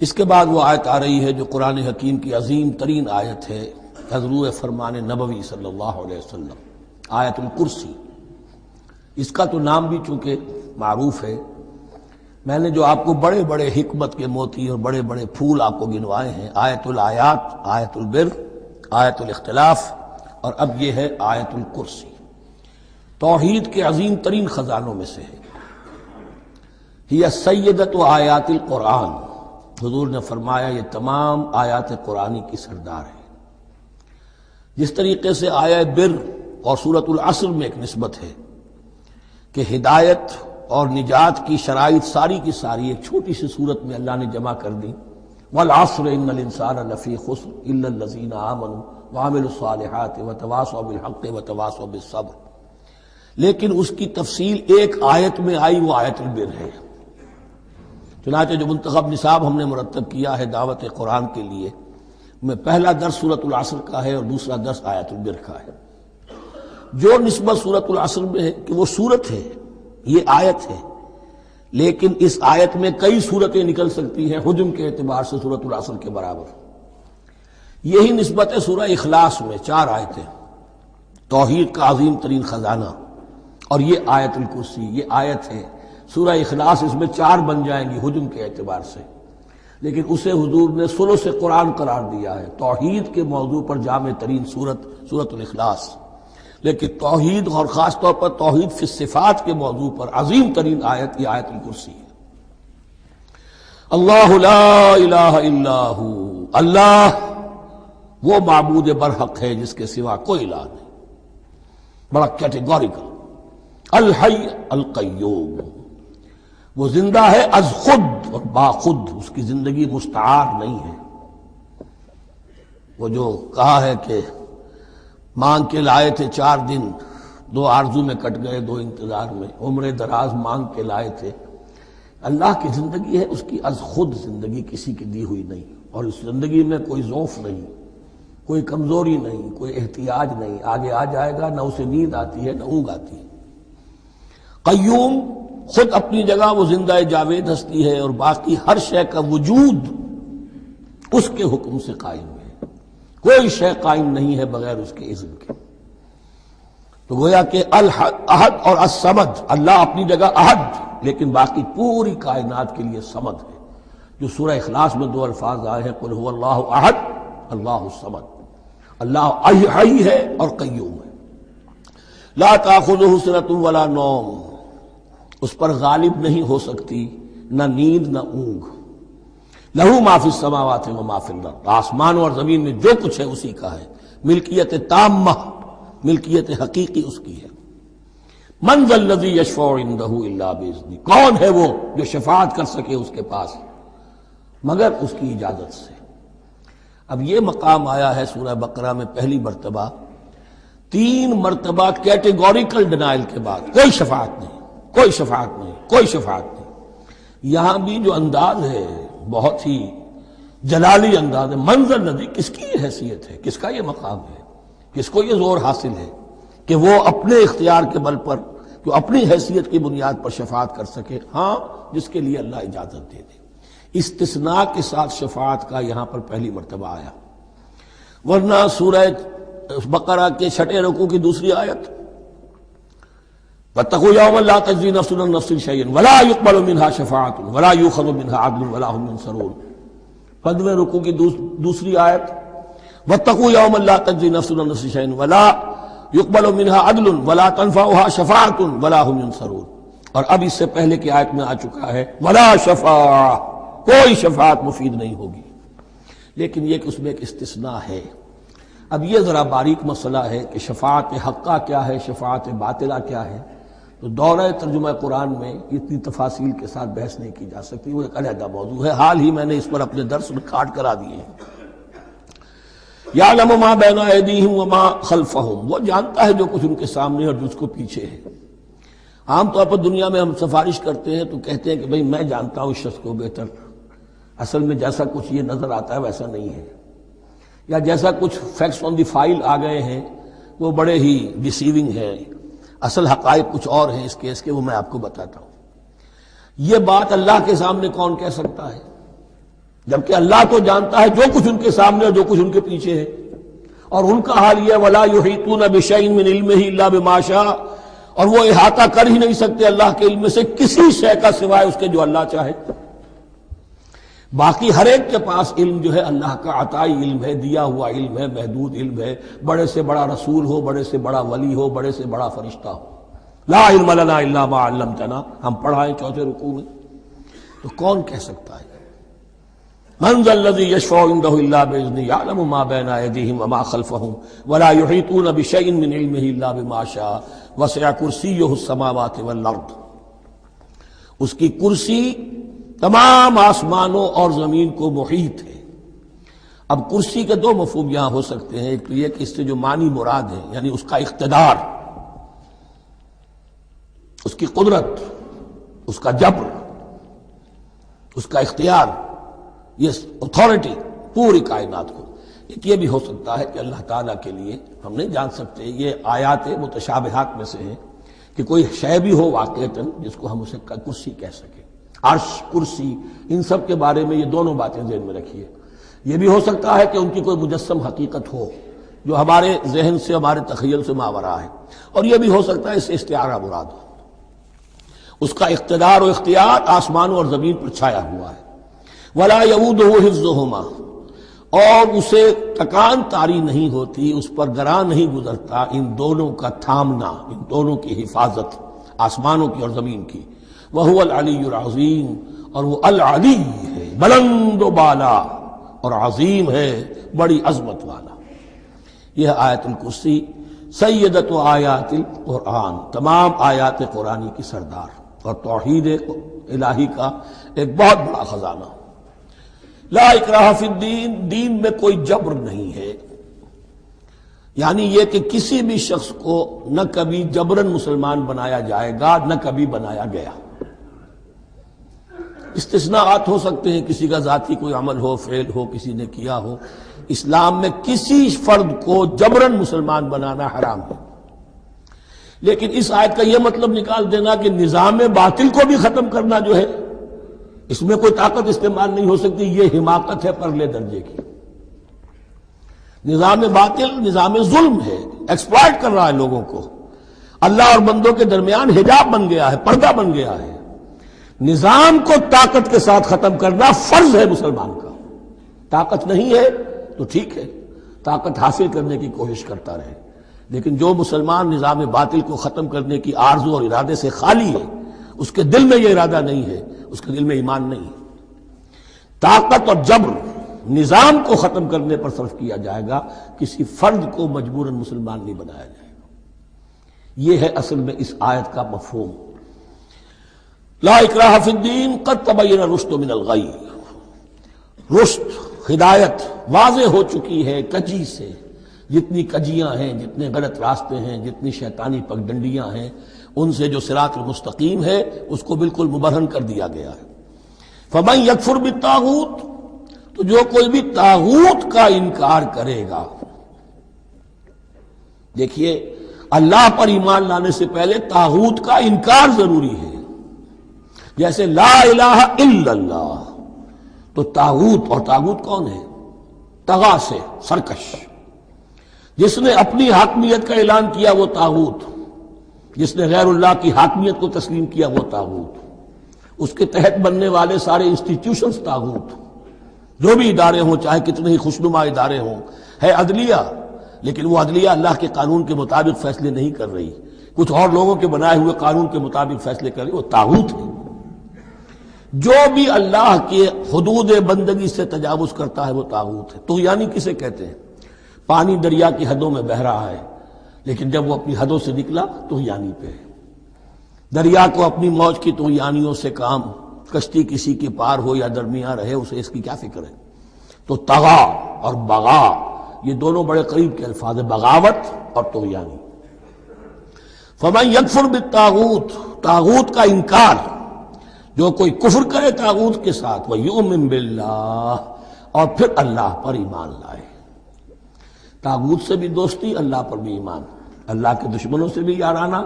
اس کے بعد وہ آیت آ رہی ہے جو قرآن حکیم کی عظیم ترین آیت ہے، حضور فرمان نبوی صلی اللہ علیہ وسلم، آیت الکرسی۔ اس کا تو نام بھی چونکہ معروف ہے، میں نے جو آپ کو بڑے بڑے حکمت کے موتی اور بڑے بڑے پھول آپ کو گنوائے ہیں، آیت الآیات، آیت البر، آیت الاختلاف، اور اب یہ ہے آیت الکرسی، توحید کے عظیم ترین خزانوں میں سے ہے۔ ہی سیدۃ آیات القرآن، حضور نے فرمایا یہ تمام آیات قرآنی کی سردار ہے۔ جس طریقے سے آیت بر اور سورۃ العصر میں ایک نسبت ہے کہ ہدایت اور نجات کی شرائط ساری کی ساری ایک چھوٹی سی صورت میں اللہ نے جمع کر دی، والعصر ان الانسان لفی خسر الا الذین آمنوا وعملوا الصالحات وتواصوا بالحق وتواصوا بالصبر، لیکن اس کی تفصیل ایک آیت میں آئی، وہ آیت البر ہے۔ چنانچہ جو منتخب نصاب ہم نے مرتب کیا ہے دعوت قرآن کے لیے، میں پہلا درس سورۃ العصر کا ہے اور دوسرا درس آیت البر کا ہے۔ جو نسبت سورۃ العصر میں ہے کہ وہ سورت ہے، یہ آیت ہے، لیکن اس آیت میں کئی سورتیں نکل سکتی ہیں حجم کے اعتبار سے سورۃ العصر کے برابر۔ یہی نسبت ہے سورہ اخلاص میں، 4 آیتیں، توحید کا عظیم ترین خزانہ، اور یہ آیت الکرسی، یہ آیت ہے۔ سورہ اخلاص اس میں 4 بن جائیں گی حجم کے اعتبار سے، لیکن اسے حضور نے ثلث قرآن قرار دیا ہے، توحید کے موضوع پر جامع ترین سورۃ الاخلاص، لیکن توحید اور خاص طور پر توحید فی الصفات کے موضوع پر عظیم ترین آیت یہ آیت الکرسی ہے۔ اللہ لا الہ الا ہو، اللہ وہ معبود برحق ہے جس کے سوا کوئی الہ نہیں، بڑا کیٹیگوریکل۔ الحی القیوم، وہ زندہ ہے از خود اور با خود، اس کی زندگی مستعار نہیں ہے۔ وہ جو کہا ہے کہ مانگ کے لائے تھے 4 دن، 2 آرزو میں کٹ گئے 2 انتظار میں، عمر دراز مانگ کے لائے تھے۔ اللہ کی زندگی ہے، اس کی از خود زندگی کسی کی دی ہوئی نہیں، اور اس زندگی میں کوئی ضعف نہیں، کوئی کمزوری نہیں، کوئی احتیاج نہیں، آگے آ جائے گا، نہ اسے نیند آتی ہے نہ اونگ آتی ہے۔ قیوم، خود اپنی جگہ وہ زندہ جاوید ہستی ہے، اور باقی ہر شے کا وجود اس کے حکم سے قائم ہے، کوئی شے قائم نہیں ہے بغیر اس کے اذن کے۔ تو گویا کہ احد اور الصمد، اللہ اپنی جگہ احد، لیکن باقی پوری کائنات کے لیے صمد ہے، جو سورہ اخلاص میں 2 الفاظ آئے ہیں، قل هو اللہ احد اللہ الصمد، اللہ حی ہے اور قیوم ہے۔ لا تأخذہ سنۃ ولا نوم، اس پر غالب نہیں ہو سکتی نہ نیند نہ اونگ۔ لہو ما فی السماوات و ما فی الارض، آسمان اور زمین میں جو کچھ ہے اسی کا ہے، ملکیت تامہ، ملکیت حقیقی اس کی ہے۔ من ذا الذی یشفع عندہ الا باذنہ، کون ہے وہ جو شفاعت کر سکے اس کے پاس مگر اس کی اجازت سے۔ اب یہ مقام آیا ہے سورہ بقرہ میں پہلی مرتبہ، 3 مرتبہ کیٹیگوریکل ڈینائل کے بعد، کوئی شفاعت نہیں، کوئی شفاعت نہیں، کوئی شفاعت نہیں۔ یہاں بھی جو انداز ہے بہت ہی جلالی انداز ہے، منظر ندی، کس کی یہ حیثیت ہے، کس کا یہ مقام ہے، کس کو یہ زور حاصل ہے کہ وہ اپنے اختیار کے بل پر، جو اپنی حیثیت کی بنیاد پر شفاعت کر سکے؟ ہاں، جس کے لیے اللہ اجازت دے دے۔ استثناء کے ساتھ شفاعت کا یہاں پر پہلی مرتبہ آیا، ورنہ سورہ بقرہ کے 6 رکوع کی دوسری آیت، واتقوا یوما لا تجزی نفس عن نفس شیئا ولا یقبل منها شفاعۃ ولا یؤخذ منها عدل ولا هم ينصرون۔ 15 رکوع کی دوسری آیت، واتقوا یوما لا تجزی نفس عن نفس شیئا ولا یقبل منها عدل ولا تنفعها شفاعۃ ولا هم ينصرون۔ اور اب اس سے پہلے کی آیت میں آ چکا ہے ولا شفاعہ، کوئی شفاعت مفید نہیں ہوگی، لیکن یہ کہ اس میں ایک استثناء ہے۔ اب یہ ذرا باریک مسئلہ ہے کہ شفاعت حقہ کیا ہے، شفاعت باطلہ کیا ہے، تو دورہ ترجمہ قرآن میں اتنی تفاصیل کے ساتھ بحث نہیں کی جا سکتی، وہ ایک علیحدہ موضوع ہے، حال ہی میں نے اس پر اپنے درس ریکارڈ کرا دیے ہیں۔ یعلم ما بین ایدیہم وما خلفہم، وہ جانتا ہے جو کچھ ان کے سامنے اور جو اس کو پیچھے ہے۔ عام طور پر دنیا میں ہم سفارش کرتے ہیں تو کہتے ہیں کہ بھئی میں جانتا ہوں اس شخص کو بہتر، اصل میں جیسا کچھ یہ نظر آتا ہے ویسا نہیں ہے، یا جیسا کچھ فیکٹس آن دی فائل آ گئے ہیں وہ بڑے ہی ڈیسیونگ ہیں، اصل حقائق کچھ اور ہیں اس کیس کے، وہ میں آپ کو بتاتا ہوں۔ یہ بات اللہ کے سامنے کون کہہ سکتا ہے؟ جبکہ اللہ تو جانتا ہے جو کچھ ان کے سامنے اور جو کچھ ان کے پیچھے ہے. اور ان کا حال یہ وَلَا يُحِيطُونَ بِشَيْءٍ مِّنْ عِلْمِهِ إِلَّا بِمَا شَاءَ، اور وہ احاطہ کر ہی نہیں سکتے اللہ کے علم سے کسی شے کا سوائے اس کے جو اللہ چاہے. باقی ہر ایک کے پاس علم جو ہے اللہ کا عطائی علم ہے، دیا ہوا علم ہے، محدود علم ہے. بڑے سے بڑا رسول ہو، بڑے سے بڑا ولی ہو، بڑے سے بڑا فرشتہ ہو. لا علم لنا الا ما علمتنا، ہم پڑھائیں چوتھے رکوع میں. تو کون کہہ سکتا ہے؟ من ذا الذی یشفع عنده الا باذنہ یعلم ما بین ایدیہم وما خلفہم ولا یحیطون بشیء من علمہ الا بما شاء وسع کرسیہ السماوات والارض. اس کی کرسی تمام آسمانوں اور زمین کو محیط ہے. اب کرسی کے دو مفہوم یہاں ہو سکتے ہیں. ایک تو یہ کہ اس سے جو معنی مراد ہے یعنی اس کا اقتدار، اس کی قدرت، اس کا جبر، اس کا اختیار، یہ اتھارٹی پوری کائنات کو. ایک یہ بھی ہو سکتا ہے کہ اللہ تعالیٰ کے لیے ہم نہیں جان سکتے، یہ آیات متشابہات میں سے ہے کہ کوئی شے بھی ہو واقعتاً جس کو ہم اسے کرسی کہہ سکیں. عرش، کرسی، ان سب کے بارے میں یہ دونوں باتیں ذہن میں رکھیے. یہ بھی ہو سکتا ہے کہ ان کی کوئی مجسم حقیقت ہو جو ہمارے ذہن سے، ہمارے تخیل سے ماورا ہے، اور یہ بھی ہو سکتا ہے اس سے استعارہ مراد ہو. اس کا اقتدار و اختیار آسمانوں اور زمین پر چھایا ہوا ہے. ولا یؤودہ حفظہما، اور اسے تکان طاری نہیں ہوتی، اس پر گراں نہیں گزرتا ان دونوں کا تھامنا، ان دونوں کی حفاظت، آسمانوں کی اور زمین کی. وہو العلی العظیم، اور وہ العلی ہے، بلند و بالا، اور عظیم ہے، بڑی عظمت والا. یہ آیت الکرسی سیدۃ آیات القرآن، تمام آیات قرآنی کی سردار، اور توحید الہی کا ایک بہت بڑا خزانہ. لا اکراہ فی الدین، دین میں کوئی جبر نہیں ہے. یعنی یہ کہ کسی بھی شخص کو نہ کبھی جبراً مسلمان بنایا جائے گا، نہ کبھی بنایا گیا. استثناءات ہو سکتے ہیں، کسی کا ذاتی کوئی عمل ہو، فعل ہو، کسی نے کیا ہو. اسلام میں کسی فرد کو جبراً مسلمان بنانا حرام ہے. لیکن اس آیت کا یہ مطلب نکال دینا کہ نظام باطل کو بھی ختم کرنا جو ہے اس میں کوئی طاقت استعمال نہیں ہو سکتی، یہ حماقت ہے پرلے درجے کی. نظام باطل نظام ظلم ہے، ایکسپلائٹ کر رہا ہے لوگوں کو. اللہ اور بندوں کے درمیان حجاب بن گیا ہے، پردہ بن گیا ہے. نظام کو طاقت کے ساتھ ختم کرنا فرض ہے مسلمان کا. طاقت نہیں ہے تو ٹھیک ہے، طاقت حاصل کرنے کی کوشش کرتا رہے. لیکن جو مسلمان نظام باطل کو ختم کرنے کی آرزو اور ارادے سے خالی ہے، اس کے دل میں یہ ارادہ نہیں ہے، اس کے دل میں ایمان نہیں ہے. طاقت اور جبر نظام کو ختم کرنے پر صرف کیا جائے گا، کسی فرد کو مجبوراً مسلمان نہیں بنایا جائے گا. یہ ہے اصل میں اس آیت کا مفہوم. لا اکراہ فی الدین قد تبین الرشد من الغی، رشد، ہدایت واضح ہو چکی ہے کجی سے. جتنی کجیاں ہیں، جتنے غلط راستے ہیں، جتنی شیطانی پگڈنڈیاں ہیں، ان سے جو صراط المستقیم ہے اس کو بالکل مبرہن کر دیا گیا ہے. فمن یکفر بالطاغوت، تو جو کوئی بھی طاغوت کا انکار کرے گا. دیکھیے، اللہ پر ایمان لانے سے پہلے طاغوت کا انکار ضروری ہے. جیسے لا الہ الا اللہ، تو طاغوت، اور طاغوت کون ہے؟ طغا سے سرکش. جس نے اپنی حاکمیت کا اعلان کیا وہ طاغوت، جس نے غیر اللہ کی حاکمیت کو تسلیم کیا وہ طاغوت. اس کے تحت بننے والے سارے انسٹیٹیوشنز طاغوت. جو بھی ادارے ہوں، چاہے کتنے ہی خوشنما ادارے ہوں. ہے عدلیہ، لیکن وہ عدلیہ اللہ کے قانون کے مطابق فیصلے نہیں کر رہی، کچھ اور لوگوں کے بنائے ہوئے قانون کے مطابق فیصلے کر رہی، وہ طاغوت ہے. جو بھی اللہ کے حدود بندگی سے تجاوز کرتا ہے وہ طاغوت ہے. طغیانی کسے کہتے ہیں؟ پانی دریا کی حدوں میں بہہ رہا ہے، لیکن جب وہ اپنی حدوں سے نکلا طغیانی پہ ہے. دریا کو اپنی موج کی طغیانیوں سے کام، کشتی کسی کے پار ہو یا درمیان رہے اسے اس کی کیا فکر ہے. تو طغا اور بغا یہ دونوں بڑے قریب کے الفاظ ہیں، بغاوت اور طغیانی. فمن یکفر بالطاغوت، طاغوت کا انکار، جو کوئی کفر کرے طاغوت کے ساتھ، ویؤمن باللہ، اور پھر اللہ پر ایمان لائے. طاغوت سے بھی دوستی، اللہ پر بھی ایمان، اللہ کے دشمنوں سے بھی یارانہ،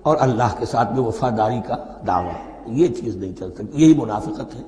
اور اللہ کے ساتھ بھی وفاداری کا دعویٰ. یہ چیز نہیں چل سکتی، یہی منافقت ہے.